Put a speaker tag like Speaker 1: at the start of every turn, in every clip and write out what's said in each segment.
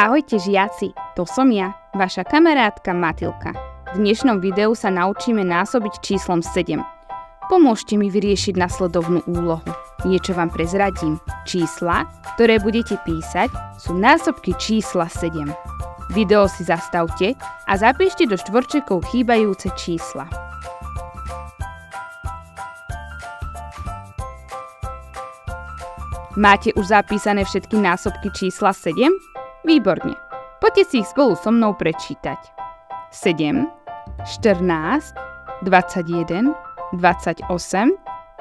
Speaker 1: Ahojte žiaci, to som ja, vaša kamarátka Matilka. V dnešnom videu sa naučíme násobiť číslom 7. Pomôžte mi vyriešiť nasledovnú úlohu. Niečo vám prezradím. Čísla, ktoré budete písať, sú násobky čísla 7. Video si zastavte a zapíšte do štvorčekov chýbajúce čísla. Máte už zapísané všetky násobky čísla 7? Výborne. Poďte si ich spolu so mnou prečítať. 7, 14, 21, 28,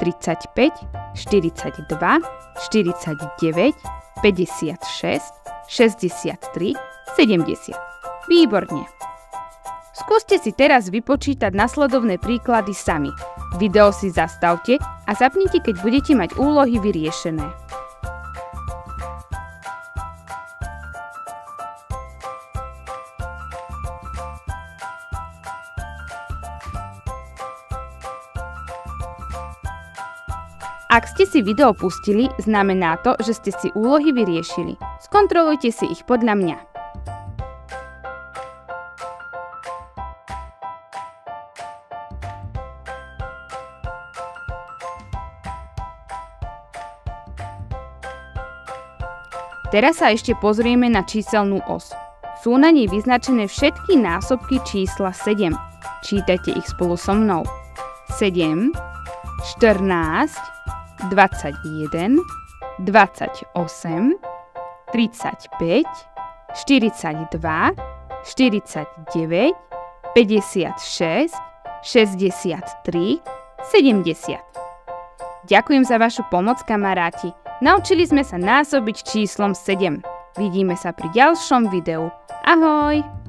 Speaker 1: 35, 42, 49, 56, 63, 70. Výborne. Skúste si teraz vypočítať nasledovné príklady sami. Video si zastavte a zapnite, keď budete mať úlohy vyriešené. Ak ste si video pustili, znamená to, že ste si úlohy vyriešili. Skontrolujte si ich podľa mňa. Teraz sa ešte pozrieme na číselnú os. Sú na nej vyznačené všetky násobky čísla 7. Čítajte ich spolu so mnou. 7, 14, 21, 28, 35, 42, 49, 56, 63, 70. Ďakujem za vašu pomoc, kamaráti. Naučili sme sa násobiť číslom 7. Vidíme sa pri ďalšom videu. Ahoj!